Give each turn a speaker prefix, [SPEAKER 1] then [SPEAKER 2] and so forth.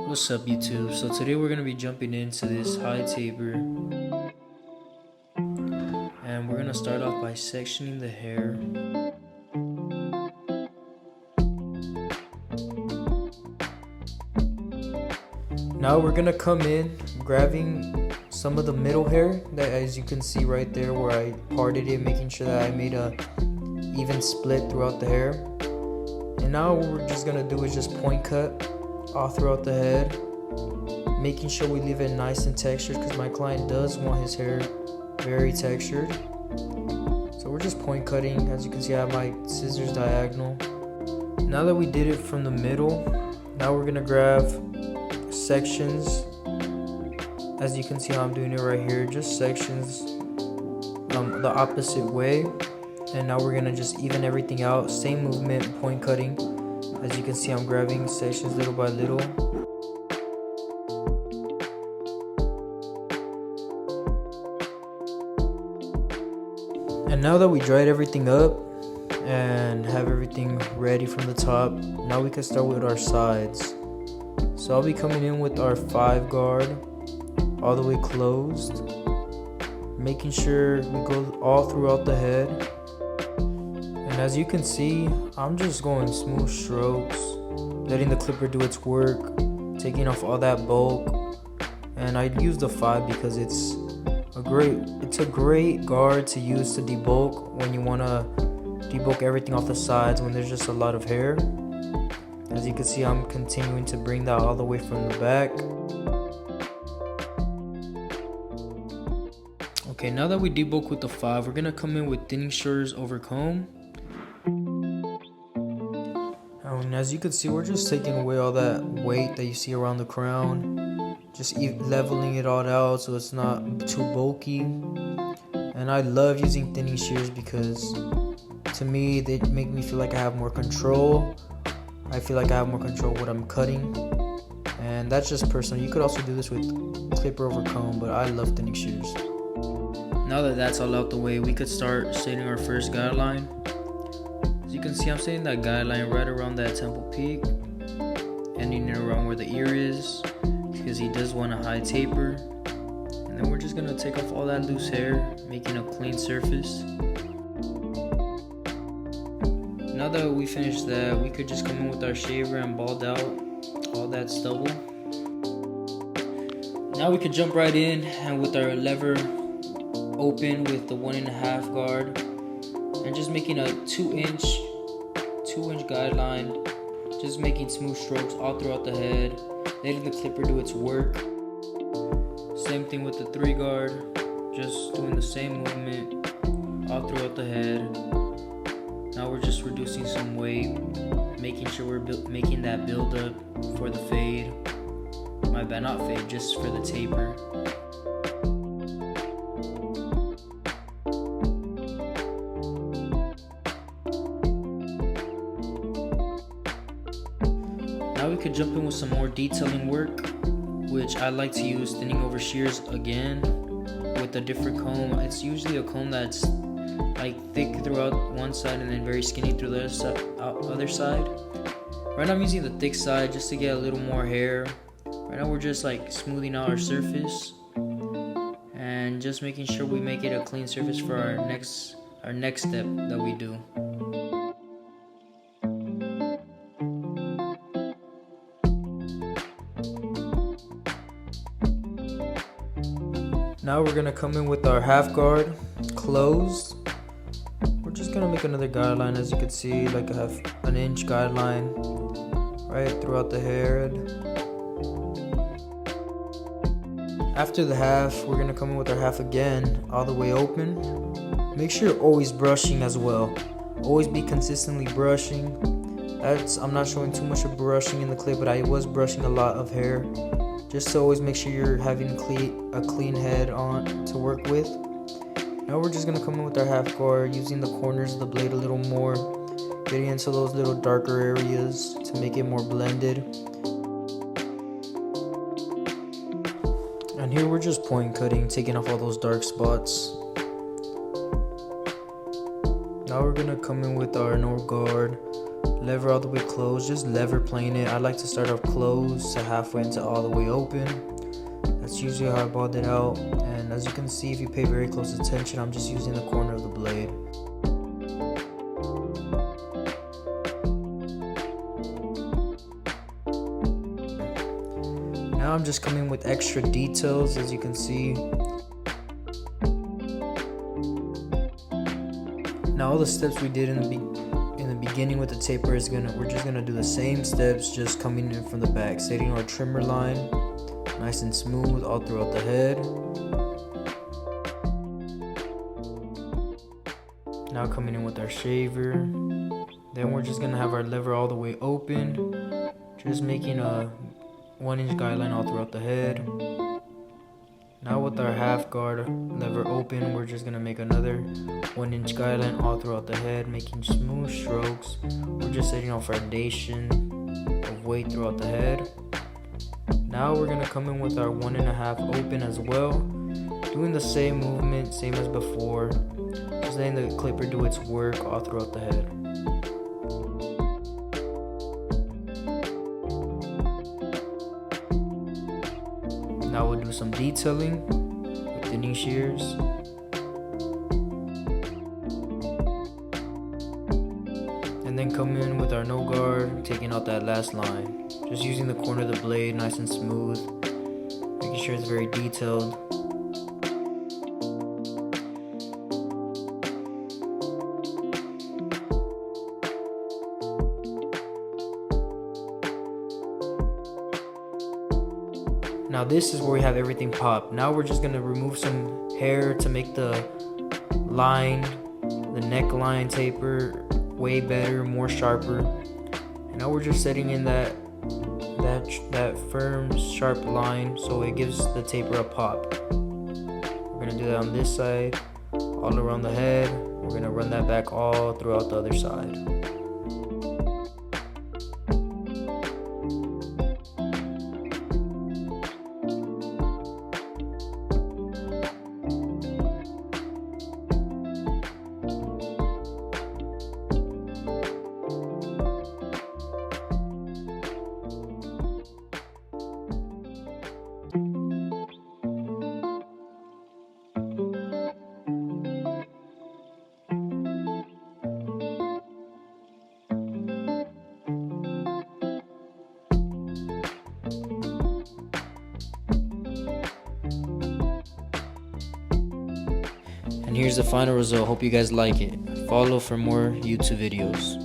[SPEAKER 1] What's up YouTube? So today we're going to be jumping into this high taper and we're going to start off by sectioning the hair. Now we're going to come in grabbing some of the middle hair that, as you can see right there where I parted it, making sure that I made a even split throughout the hair. And now what we're just going to do is just point cut all throughout the head, making sure we leave it nice and textured because my client does want his hair very textured. So we're just point cutting. As you can see, I have my scissors diagonal. Now that we did it from the middle, now we're gonna grab sections. As you can see how I'm doing it right here, just sections the opposite way. And now we're gonna just even everything out, same movement, point cutting. As you can see, I'm grabbing sections little by little. And now that we dried everything up and have everything ready from the top, now we can start with our sides. So I'll be coming in with our 5 guard all the way closed, making sure we go all throughout the head. And as you can see, I'm just going smooth strokes, letting the clipper do its work, taking off all that bulk. And I use the 5 because it's a great guard to use to debulk when you want to debulk everything off the sides when there's just a lot of hair. As you can see, I'm continuing to bring that all the way from the back. Okay, now that we debulk with the 5, we're gonna come in with thinning shears over comb. And as you can see, we're just taking away all that weight that you see around the crown, just leveling it all out so it's not too bulky. And I love using thinning shears because to me they make me feel like I have more control. I feel like I have more control of what I'm cutting, and that's just personal. You could also do this with clipper over comb, but I love thinning shears. Now that that's all out the way, we could start setting our first guideline. As you can see, I'm setting that guideline right around that temple peak, ending it around where the ear is, because he does want a high taper. And then we're just gonna take off all that loose hair, making a clean surface. Now that we finished that, we could just come in with our shaver and bald out all that stubble. Now we could jump right in and with our lever open with the 1.5 guard and just making a 2-inch guideline, just making smooth strokes all throughout the head, letting the clipper do its work. Same thing with the 3 guard, just doing the same movement all throughout the head. Now we're just reducing some weight, making sure we're making that build up for the fade. My bad, not fade, just for the taper. Now we could jump in with some more detailing work, which I like to use thinning over shears again with a different comb. It's usually a comb that's like thick throughout one side and then very skinny through the other side. Right now I'm using the thick side just to get a little more hair. Right now we're just like smoothing out our surface and just making sure we make it a clean surface for our next step that we do. Now we're gonna come in with our half guard closed. We're just gonna make another guideline, as you can see, like a 1-inch guideline right throughout the head. After the half, we're gonna come in with our half again, all the way open. Make sure you're always brushing as well. Always be consistently brushing. I'm not showing too much of brushing in the clip, but I was brushing a lot of hair. Just to always make sure you're having a clean head on to work with. Now we're just gonna come in with our half guard, using the corners of the blade a little more, getting into those little darker areas to make it more blended. And here we're just point cutting, taking off all those dark spots. Now we're gonna come in with our no guard, lever all the way closed, just lever plane it. I like to start off closed to halfway into all the way open. That's usually how I balled it out, and as you can see, if you pay very close attention, I'm just using the corner of the blade. Now I'm just coming with extra details, as you can see. Now all the steps we did in the beginning with the taper we're just gonna do the same steps, just coming in from the back, setting our trimmer line nice and smooth all throughout the head. Now coming in with our shaver. Then we're just gonna have our lever all the way open, just making a 1-inch guideline all throughout the head. Now with our half guard lever open, we're just gonna make another 1-inch guideline all throughout the head, making smooth strokes. We're just setting our foundation of weight throughout the head. Now we're gonna come in with our 1.5 open as well, doing the same movement, same as before, just letting the clipper do its work all throughout the head. Now we'll do some detailing with thinning shears. And then come in with our no guard, taking out that last line. Just using the corner of the blade nice and smooth, making sure it's very detailed. Now this is where we have everything pop. Now we're just gonna remove some hair to make the line, the neckline taper way better, more sharper. And now we're just setting in that firm, sharp line so it gives the taper a pop. We're gonna do that on this side, all around the head. We're gonna run that back all throughout the other side. And here's the final result. Hope you guys like it. Follow for more YouTube videos.